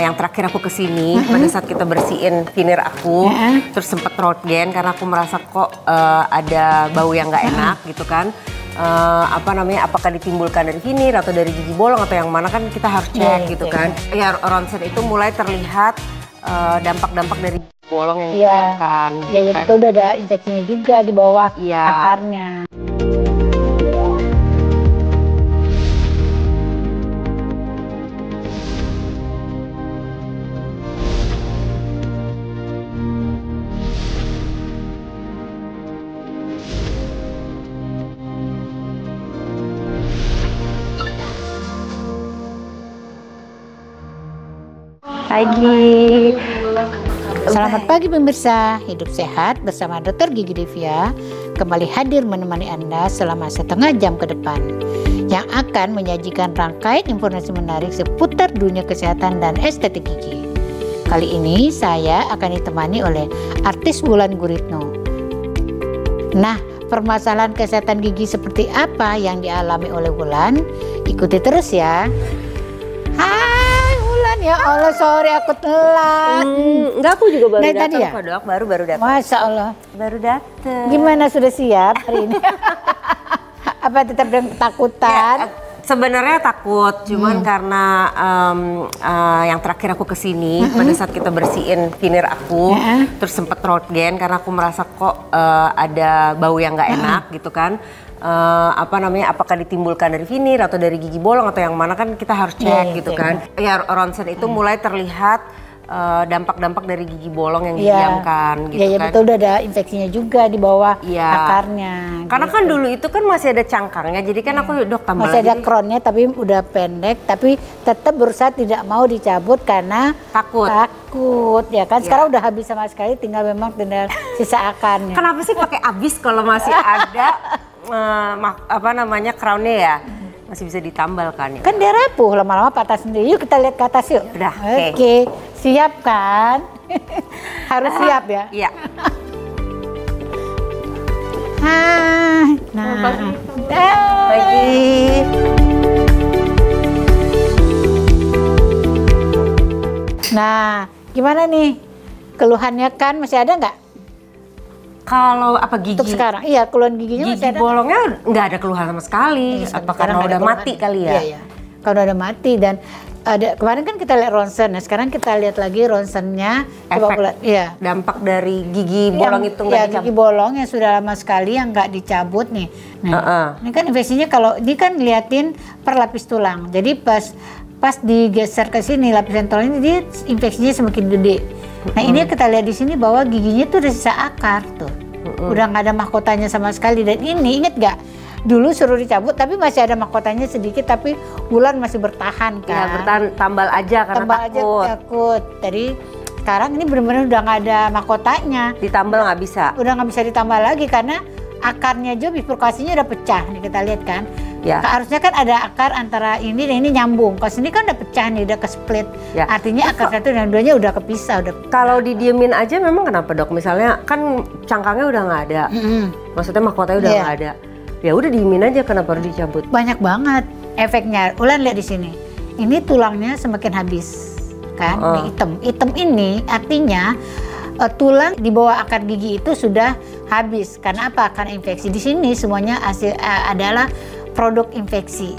yang terakhir aku kesini pada saat kita bersihin veneer aku, terus sempet throat gain karena aku merasa kok ada bau yang nggak enak gitu kan. Apakah ditimbulkan dari veneer atau dari gigi bolong atau yang mana, kan kita harus cek gitu kan. Ya, ronsen itu mulai terlihat dampak-dampak dari bolong yang kan. Iya, itu udah ada infeksinya juga di bawah akarnya. Pagi. Selamat pagi pemirsa, hidup sehat bersama Dr. Gigi Devia kembali hadir menemani Anda selama setengah jam ke depan yang akan menyajikan rangkaian informasi menarik seputar dunia kesehatan dan estetik gigi. Kali ini saya akan ditemani oleh artis Wulan Guritno. Nah, permasalahan kesehatan gigi seperti apa yang dialami oleh Wulan? Ikuti terus ya. Ya Allah, sorry aku telat. Enggak, aku juga baru datang ya? kok dok, baru datang. Masya Allah. Baru datang. Gimana, sudah siap hari ini? Apa tetap dengan ketakutan? Ya, sebenarnya takut, cuman karena yang terakhir aku kesini pada saat kita bersihin veneer aku, terus sempet throat gain karena aku merasa kok ada bau yang nggak enak gitu kan. Apakah ditimbulkan dari veneer atau dari gigi bolong atau yang mana, kan kita harus cek gitu kan. Ya, ronsen itu mulai terlihat dampak-dampak dari gigi bolong yang didiamkan gitu kan. Iya, betul, udah ada infeksinya juga di bawah akarnya. Karena kan dulu itu kan masih ada cangkangnya, jadi kan aku dok tambah masih lagi. ada crownnya tapi udah pendek, tapi tetap berusaha tidak mau dicabut karena takut ya kan. Sekarang udah habis sama sekali, tinggal sisa akarnya. Kenapa sih pakai habis kalau masih ada crownnya ya? Masih bisa ditambal kan ya? Kan dia rapuh, lama-lama patah sendiri. Yuk kita lihat ke atas yuk. Udah, oke. Siap kan? Harus siap ya? Iya. Pagi. Nah, gimana nih? Keluhannya kan masih ada nggak? Kalau gigi? Untuk sekarang, iya, keluhan giginya masih ada. Gigi bolongnya nggak ada keluhan sama sekali. Apa karena udah mati kali ya? Iya. Kalau udah mati dan ada kemarin kan kita lihat ronsen, nah sekarang kita lihat lagi ronsennya. Dampak dari gigi bolong itu nggak dicabut. Gigi bolong yang sudah lama sekali yang nggak dicabut nih. Nah, ini kan infeksinya, kalau ini kan liatin per lapis tulang. Jadi pas digeser ke sini lapisan tulang ini, dia infeksinya semakin gede. Nah, ini kita lihat di sini bahwa giginya tuh udah sisa akar tuh. Udah nggak ada mahkotanya sama sekali. Dan ini inget nggak? Dulu suruh dicabut tapi masih ada mahkotanya sedikit, tapi Wulan masih bertahan kan. Ya, bertahan, tambal aja karena takut. Jadi sekarang ini benar-benar udah nggak ada mahkotanya. Ditambal nggak bisa. Udah nggak bisa ditambal lagi karena akarnya aja, bifurkasinya udah pecah nih, kita lihat kan. Ya. Harusnya kan ada akar antara ini dan ini nyambung. Kalau sini kan udah pecah nih, udah ke-split. Ya. Artinya akar satu dan duanya udah kepisah. Kalau didiemin aja memang kenapa dok? Misalnya kan cangkangnya udah nggak ada, maksudnya mahkotanya udah nggak ada. Ya udah diemin aja, kenapa harus dicabut? Banyak banget efeknya. Ulan lihat di sini. Ini tulangnya semakin habis, kan? Ini hitam ini artinya tulang di bawah akar gigi itu sudah habis. Karena apa? Karena infeksi. Di sini semuanya adalah produk infeksi.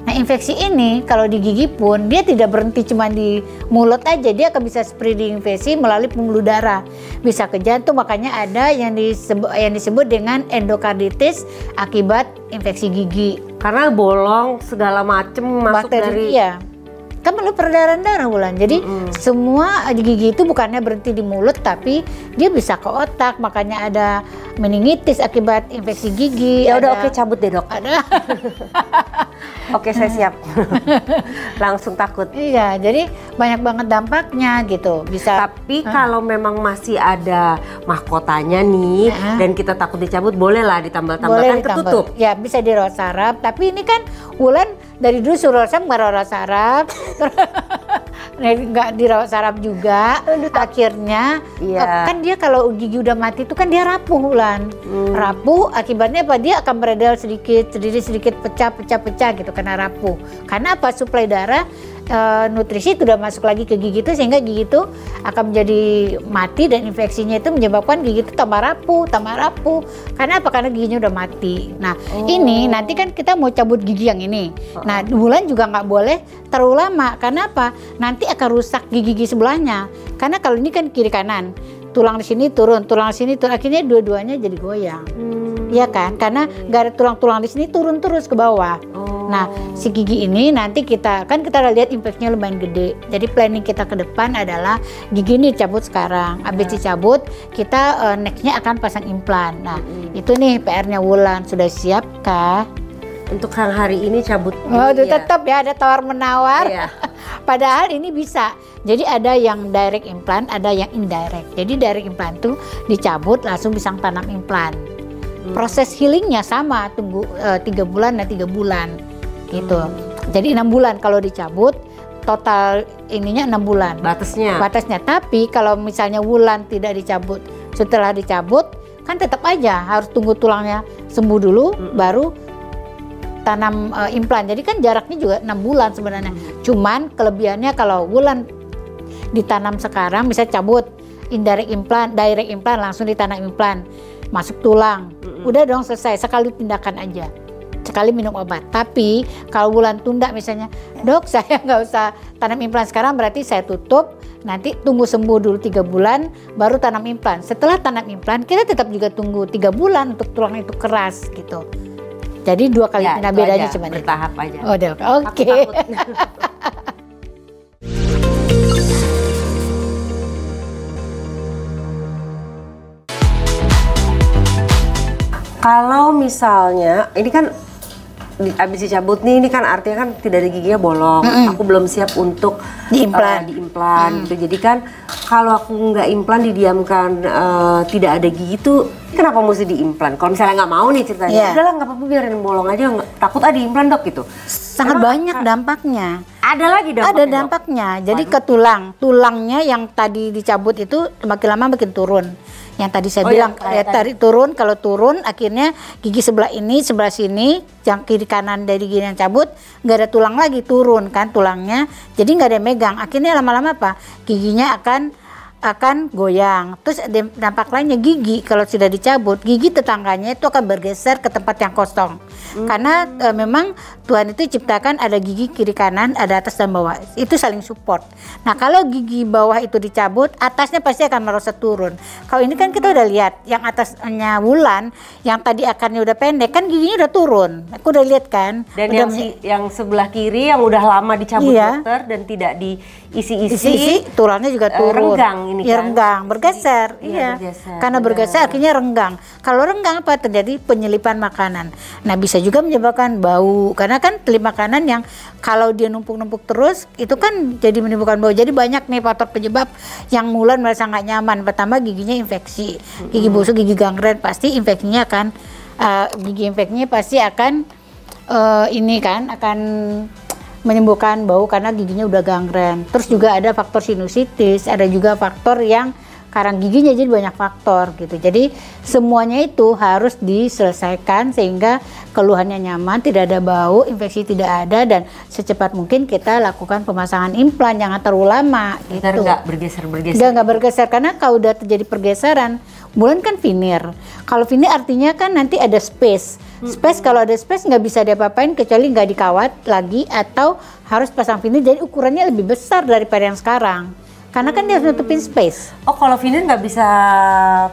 Nah, infeksi ini kalau di gigi pun dia tidak berhenti cuma di mulut aja, dia akan bisa spreading infeksi melalui pembuluh darah, bisa ke jantung. Makanya ada yang disebut dengan endokarditis akibat infeksi gigi. Karena bolong segala macem masuk dari. Iya. Kan perlu peredaran darah, Wulan. Jadi semua gigi itu bukannya berhenti di mulut, tapi dia bisa ke otak. Makanya ada meningitis akibat infeksi gigi. Ya udah, oke, cabut deh dok. Ada. Oke, saya siap. Langsung takut. Iya, jadi banyak banget dampaknya gitu. Bisa. Tapi kalau memang masih ada mahkotanya nih dan kita takut dicabut, bolehlah ditambal-tambalkan ketutup. Ya, bisa di rawat saraf. Tapi ini kan Wulan dari dulu suruh rawat saraf, nggak rawat saraf. Nggak dirawat saraf juga. Akhirnya kan dia kalau gigi udah mati itu kan dia rapuh, Wulan. Rapuh akibatnya apa? Dia akan beredar sedikit pecah gitu karena rapuh. Karena apa? Suplai darah nutrisi itu udah masuk lagi ke gigi itu, sehingga gigi itu akan menjadi mati dan infeksinya itu menyebabkan gigi itu tambah rapuh. Karena apa? Karena giginya udah mati. Nah, ini nanti kan kita mau cabut gigi yang ini. Nah, bulan juga nggak boleh terlalu lama. Karena apa? Nanti akan rusak gigi sebelahnya. Karena kalau ini kan kiri kanan, tulang di sini turun, tulang di sini turun, akhirnya dua-duanya jadi goyang. Iya kan? Karena nggak ada tulang-tulang di sini, turun terus ke bawah. Nah, si gigi ini nanti kita udah lihat infeksinya lumayan gede. Jadi planning kita ke depan adalah gigi ini dicabut sekarang. Habis dicabut, kita nextnya akan pasang implan. Nah, itu nih PR-nya Wulan. Sudah siap kah? Untuk yang hari ini cabut. Tetap ya ada tawar-menawar. Iya. Padahal ini bisa. Jadi ada yang direct implant, ada yang indirect. Jadi direct implant tuh dicabut langsung bisa tanam implan. Proses healingnya sama, tunggu 3 bulan dan 3 bulan gitu. Jadi 6 bulan kalau dicabut, total ininya 6 bulan. Batasnya. Tapi kalau misalnya Wulan tidak dicabut, setelah dicabut kan tetap aja harus tunggu tulangnya sembuh dulu, baru tanam implan. Jadi kan jaraknya juga 6 bulan sebenarnya. Cuman kelebihannya kalau Wulan ditanam sekarang bisa cabut direct implan langsung ditanam implan, masuk tulang. Udah dong selesai, sekali tindakan aja. Sekali minum obat. Tapi kalau Wulan tunda misalnya, dok saya nggak usah tanam implan sekarang, berarti saya tutup, nanti tunggu sembuh dulu 3 bulan baru tanam implan. Setelah tanam implan kita tetap juga tunggu 3 bulan untuk tulang itu keras gitu. Jadi 2 kali ya, bedanya cuma bertahap aja. Oke. Kalau misalnya ini kan abis dicabut nih, ini kan artinya kan tidak ada giginya bolong. Aku belum siap untuk diimplan gitu. Jadi kan kalau aku nggak implan, didiamkan tidak ada gigi itu, kenapa mesti diimplan? Kalau misalnya nggak mau nih ceritanya, udahlah nggak apa-apa biarin bolong aja, takut diimplan dok gitu. Sangat banyak dampaknya. Ada lagi dampaknya. Ada dampaknya. Jadi ke tulangnya yang tadi dicabut itu makin lama makin turun. Yang tadi saya bilang turun, kalau turun akhirnya gigi sebelah ini, sebelah sini, yang kiri kanan dari gigi yang cabut nggak ada tulang lagi, turun kan tulangnya, jadi nggak ada yang megang. Akhirnya lama-lama apa? Giginya akan goyang. Terus dampak lainnya gigi kalau sudah dicabut, gigi tetangganya itu akan bergeser ke tempat yang kosong. Karena memang Tuhan itu ciptakan ada gigi kiri kanan, ada atas dan bawah. Itu saling support. Nah, kalau gigi bawah itu dicabut, atasnya pasti akan merosot turun. Kalau ini kan kita udah lihat yang atasnya Wulan, yang tadi akarnya udah pendek kan giginya udah turun. Aku udah lihat kan. Dan yang sebelah kiri yang udah lama dicabut dokter dan tidak diisi-isi, tulangnya juga turun. Renggang ini kan. Renggang, bergeser. Bergeser. Karena bergeser akhirnya renggang. Kalau renggang apa? Terjadi penyelipan makanan. Nah, bisa juga menyebabkan bau. Karena kan telip makanan yang kalau dia numpuk-numpuk terus, itu kan jadi menimbulkan bau. Jadi banyak nih faktor penyebab yang Wulan merasa nggak nyaman. Pertama giginya infeksi. Gigi busuk, gigi gangren, pasti infeksinya akan akan menimbulkan bau karena giginya udah gangren. Terus juga ada faktor sinusitis, ada juga faktor yang karang giginya, jadi banyak faktor gitu. Jadi semuanya itu harus diselesaikan sehingga keluhannya nyaman, tidak ada bau, infeksi tidak ada, dan secepat mungkin kita lakukan pemasangan implan, jangan terlalu lama gitu. Nggak bergeser. Nggak bergeser, karena kalau udah terjadi pergeseran, Wulan kan veneer. Kalau veneer artinya kan nanti ada space. Kalau ada space nggak bisa diapa-apain kecuali nggak dikawat lagi atau harus pasang veneer, jadi ukurannya lebih besar daripada yang sekarang. Karena kan dia harus nutupin space. Oh, kalau veneer nggak bisa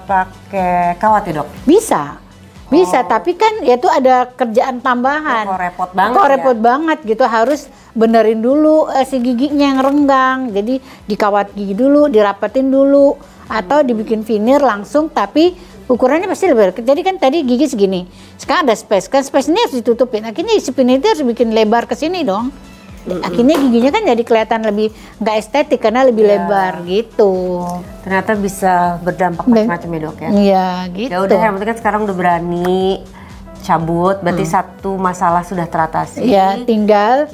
pakai kawat ya dok? Bisa, tapi kan itu ada kerjaan tambahan. Kok repot banget gitu, harus benerin dulu si giginya yang renggang. Jadi dikawat gigi dulu, dirapetin dulu, atau dibikin veneer langsung, tapi ukurannya pasti lebih. Jadi kan tadi gigi segini, sekarang ada space, kan space ini harus ditutupin. Akhirnya si veneer itu harus bikin lebar ke sini dong. Akhirnya giginya kan jadi kelihatan lebih nggak estetik karena lebih lebar gitu. Ternyata bisa berdampak macam-macam ya dok ya? Iya gitu. Ya udah, yang penting kan sekarang udah berani cabut, berarti satu masalah sudah teratasi. Ya, tinggal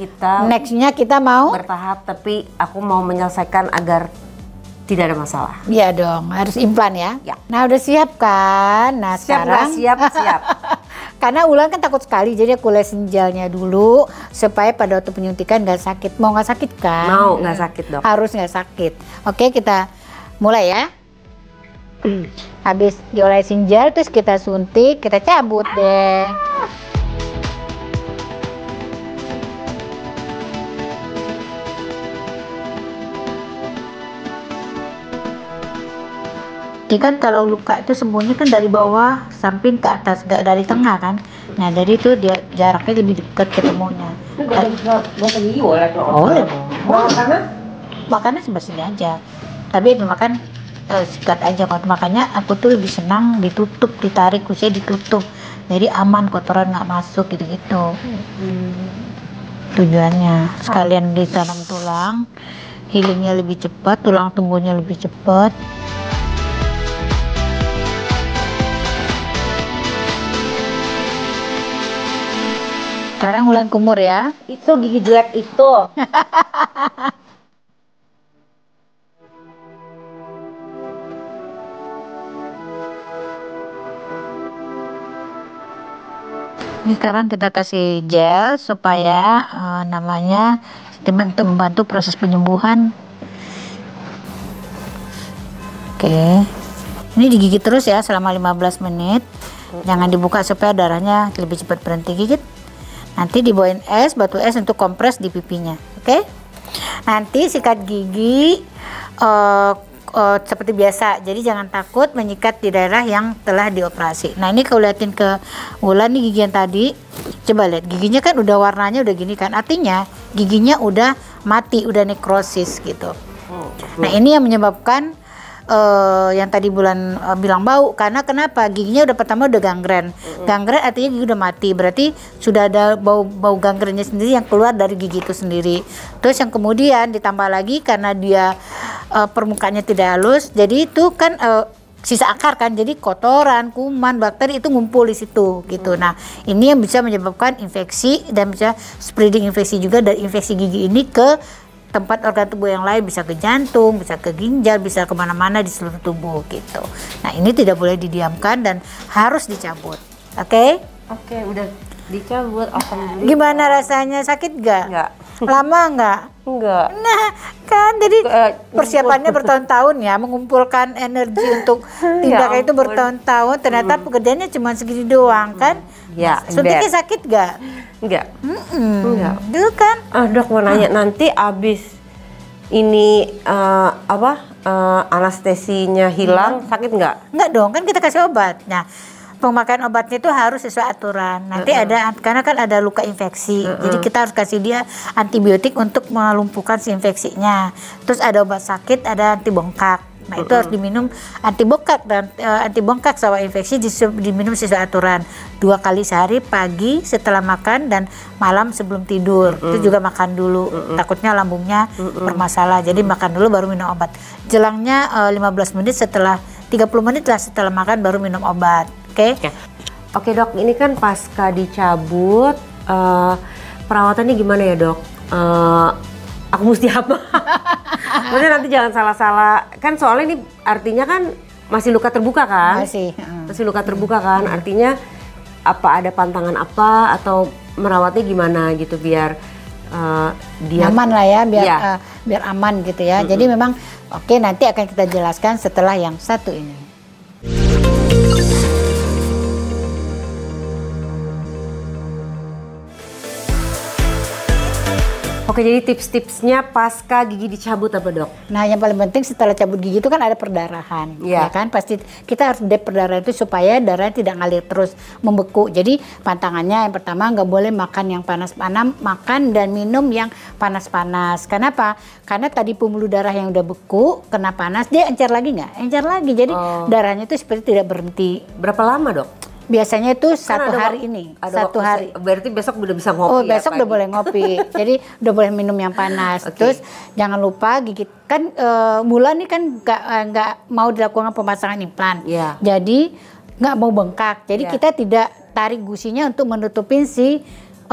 nextnya kita mau bertahap, tapi aku mau menyelesaikan agar tidak ada masalah. Iya dong, harus implan ya. Nah udah siap kan? Nah siap sekarang siap. Karena Ulan kan takut sekali, jadi aku lesin gelnya dulu supaya pada waktu penyuntikan nggak sakit. Mau nggak sakit kan? Mau, nggak sakit dok. Harus nggak sakit. Oke, kita mulai ya. Habis diolesin gel, terus kita suntik, kita cabut deh. Jadi kan kalau luka itu sembuhnya kan dari bawah samping ke atas, nggak dari tengah kan. Nah dari itu dia jaraknya lebih dekat ketemunya. Gosok gigi boleh dong. Boleh. Karena Makannya sebelah sini aja. Tapi itu makan sikat aja. Makanya aku tuh lebih senang ditutup, ditarik kusnya ditutup. Jadi aman, kotoran nggak masuk gitu-gitu. Tujuannya sekalian ditanam tulang, healingnya lebih cepat, tulang tumbuhnya lebih cepat. Sekarang Ulan kumur ya. itu gigi jelek itu. Ini sekarang kita kasih gel supaya namanya untuk membantu proses penyembuhan. Oke. Ini digigit terus ya selama 15 menit. Jangan dibuka supaya darahnya lebih cepat berhenti gigit. Nanti dibawain es, batu es untuk kompres di pipinya. Oke. Nanti sikat gigi seperti biasa, jadi jangan takut menyikat di daerah yang telah dioperasi. Nah ini kalau liatin ke Ulan nih gigi yang tadi, coba lihat giginya kan udah warnanya udah gini kan, artinya giginya udah mati, udah nekrosis gitu. Nah ini yang menyebabkan yang tadi Bulan bilang bau, karena kenapa? Giginya udah pertama udah gangren. Gangren artinya gigi udah mati, berarti sudah ada bau gangrennya sendiri yang keluar dari gigi itu sendiri. Terus yang kemudian ditambah lagi karena dia permukaannya tidak halus, jadi itu kan sisa akar kan, jadi kotoran, kuman, bakteri itu ngumpul di situ gitu. Nah ini yang bisa menyebabkan infeksi dan bisa spreading infeksi juga dari infeksi gigi ini ke tempat organ tubuh yang lain, bisa ke jantung, bisa ke ginjal, bisa kemana-mana di seluruh tubuh gitu. Nah ini tidak boleh didiamkan dan harus dicabut. Oke? Oke, udah dicabut. Gimana rasanya, sakit gak? Enggak. Lama nggak? Enggak. Nah kan jadi persiapannya bertahun-tahun ya, mengumpulkan energi untuk tindakan itu bertahun-tahun, ternyata pekerjaannya cuma segini doang kan? Ya, suntiknya sakit gak? Enggak. Enggak. Dulu kan? Dok mau nanya, nanti abis ini anestesinya hilang, sakit nggak? Enggak dong, kan kita kasih obat. Nah, pemakaian obatnya itu harus sesuai aturan. Nanti ada, karena kan ada luka infeksi, jadi kita harus kasih dia antibiotik untuk melumpuhkan si infeksinya. Terus ada obat sakit, ada anti bengkak. Nah itu harus diminum anti bengkak dan anti bengkak sama infeksi diminum sesuai aturan 2 kali sehari, pagi setelah makan dan malam sebelum tidur. Itu juga makan dulu, takutnya lambungnya bermasalah, jadi makan dulu baru minum obat. Jelangnya 15 menit setelah 30 menit lah setelah makan baru minum obat. Oke? Oke dok, ini kan pasca dicabut perawatannya gimana ya dok? Aku mesti apa? Maksudnya nanti jangan salah-salah, kan soalnya ini artinya kan masih luka terbuka kan? Masih luka terbuka kan? Artinya apa ada pantangan apa atau merawatnya gimana gitu biar dia aman lah ya, biar aman gitu ya. Jadi memang oke, nanti akan kita jelaskan setelah yang satu ini. Oke, jadi tips-tipsnya pasca gigi dicabut apa dok? Nah yang paling penting setelah cabut gigi itu kan ada perdarahan, ya kan? Pasti kita harus dep perdarahan itu supaya darahnya tidak ngalir terus membeku. Jadi pantangannya yang pertama nggak boleh makan yang panas-panas, makan dan minum yang panas-panas. Kenapa? Karena tadi pembuluh darah yang udah beku kena panas dia encer lagi nggak? Encer lagi, jadi darahnya itu seperti tidak berhenti. Berapa lama dok? Biasanya itu satu hari ini, satu hari. Berarti besok udah bisa ngopi. Oh besok udah boleh ngopi, jadi udah boleh minum yang panas. Terus jangan lupa gigit kan Bulan nih kan nggak mau dilakukan pemasangan implan, jadi nggak mau bengkak. Jadi kita tidak tarik gusinya untuk menutupin si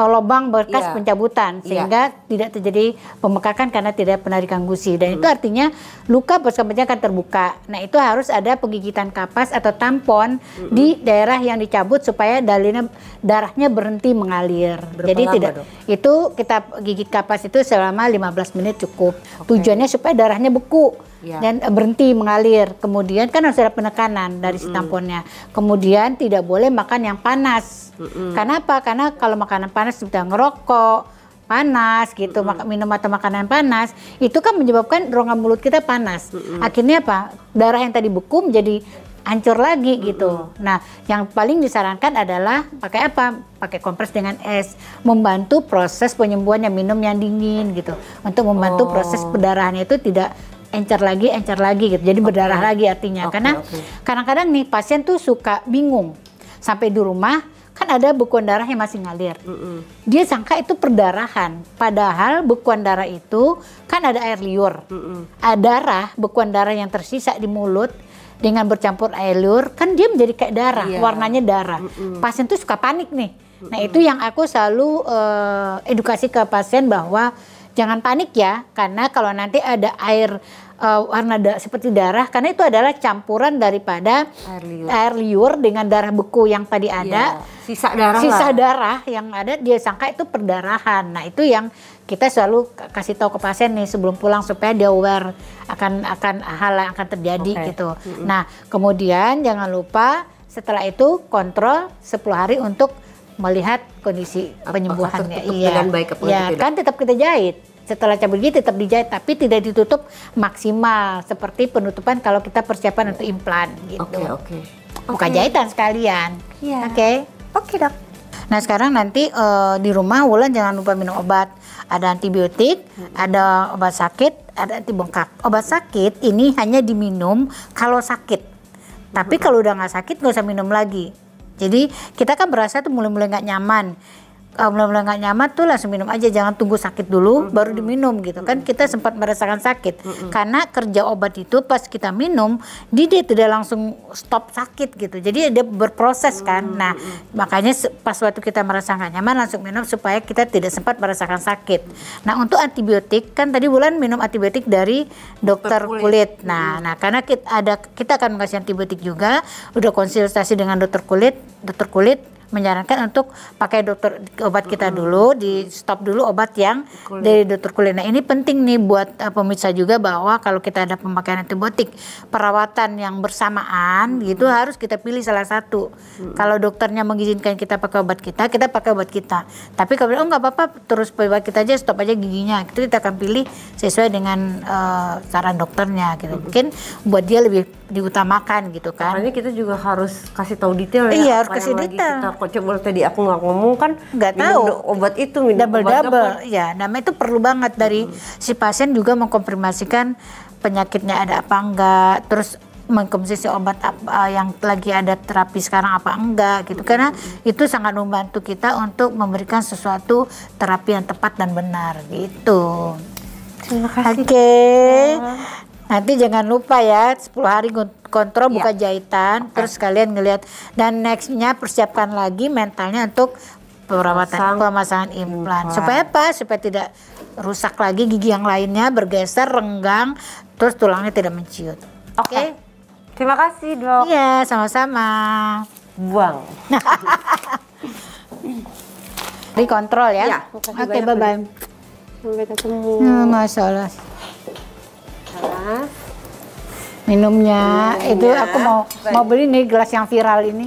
lubang bekas Iya. pencabutan sehingga tidak terjadi pembekakan karena tidak penarikan gusi, dan itu artinya luka bekas akan terbuka. Nah, itu harus ada pengigitan kapas atau tampon di daerah yang dicabut supaya darahnya berhenti mengalir. Berapa Jadi lama, tidak Dok? itu kita gigit kapas itu selama 15 menit cukup. Tujuannya supaya darahnya beku Iya. dan berhenti mengalir. Kemudian kan harus ada penekanan dari si tamponnya. Kemudian tidak boleh makan yang panas. Karena apa? Karena kalau makanan panas kita ngerokok panas gitu, minum atau makanan panas, itu kan menyebabkan rongga mulut kita panas. Akhirnya apa? Darah yang tadi beku menjadi hancur lagi gitu. Nah, yang paling disarankan adalah pakai apa? Pakai kompres dengan es, membantu proses penyembuhannya, minum yang dingin gitu, untuk membantu proses perdarahannya itu tidak encer lagi gitu. Jadi berdarah lagi artinya. Karena kadang-kadang nih pasien tuh suka bingung sampai di rumah. Kan ada bekuan darah yang masih ngalir. Dia sangka itu perdarahan. Padahal bekuan darah itu kan ada air liur. Ada bekuan darah yang tersisa di mulut dengan bercampur air liur, kan dia menjadi kayak darah, warnanya darah. Pasien tuh suka panik nih. Nah, itu yang aku selalu edukasi ke pasien bahwa jangan panik ya, karena kalau nanti ada air warna seperti darah, karena itu adalah campuran daripada air liur dengan darah beku yang tadi ada, sisa darah darah yang ada, dia sangka itu perdarahan. Nah, itu yang kita selalu kasih tahu ke pasien nih sebelum pulang supaya dia aware akan hal yang akan terjadi gitu. Nah, kemudian jangan lupa setelah itu kontrol 10 hari untuk melihat kondisi penyembuhannya. Dengan baik apa tidak? Kan tetap kita jahit. Setelah cabut gigi tetap dijahit, tapi tidak ditutup maksimal seperti penutupan kalau kita persiapan untuk implan gitu. Buka jahitan sekalian. Oke, Dok. Nah, sekarang nanti di rumah Wulan jangan lupa minum obat. Ada antibiotik, ada obat sakit, ada anti bengkak. Obat sakit ini hanya diminum kalau sakit. Tapi kalau udah nggak sakit nggak usah minum lagi. Jadi kita kan berasa tuh mulai-mulai nggak nyaman. Mulai-mulai nggak nyaman tuh langsung minum aja, jangan tunggu sakit dulu baru diminum gitu kan. Kita sempat merasakan sakit karena kerja obat itu pas kita minum dia tidak langsung stop sakit gitu, jadi dia berproses kan. Nah, makanya pas waktu kita merasa nggak nyaman langsung minum supaya kita tidak sempat merasakan sakit. Nah, untuk antibiotik kan tadi Wulan minum antibiotik dari dokter kulit. Nah, karena kita akan mengasih antibiotik juga, udah konsultasi dengan dokter kulit menyarankan untuk pakai obat kita dulu, di stop dulu obat yang dari dokter kulit. Nah, ini penting nih buat pemirsa juga bahwa kalau kita ada pemakaian antibiotik, perawatan yang bersamaan gitu harus kita pilih salah satu. Kalau dokternya mengizinkan kita pakai obat kita pakai obat kita. Tapi kalau nggak apa-apa terus pakai obat kita aja, stop aja giginya. Itu kita akan pilih sesuai dengan saran dokternya gitu. Mungkin buat dia lebih diutamakan gitu kan. Makanya kita juga harus kasih tahu detail ya. Iya, harus apa kasih yang lagi detail. Kok coba tadi aku nggak ngomong kan, nggak tahu obat itu minum double ya. Namanya itu perlu banget dari si pasien juga mengkonfirmasikan penyakitnya ada apa enggak, terus mengkonsumsi obat apa yang lagi ada terapi sekarang apa enggak gitu, karena itu sangat membantu kita untuk memberikan sesuatu terapi yang tepat dan benar gitu. Terima kasih. Oke. Nanti jangan lupa ya 10 hari kontrol buka jahitan, terus kalian ngelihat, dan nextnya persiapkan lagi mentalnya untuk pemasangan implan. Supaya apa? Supaya tidak rusak lagi gigi yang lainnya, bergeser, renggang, terus tulangnya tidak menciut. Oke. Terima kasih, Dok. Iya, sama-sama. Buang. Dikontrol ya. Iya. Oke, bye-bye. Sampai ketemu. Masya Allah. Minumnya itu aku mau beli nih gelas yang viral ini.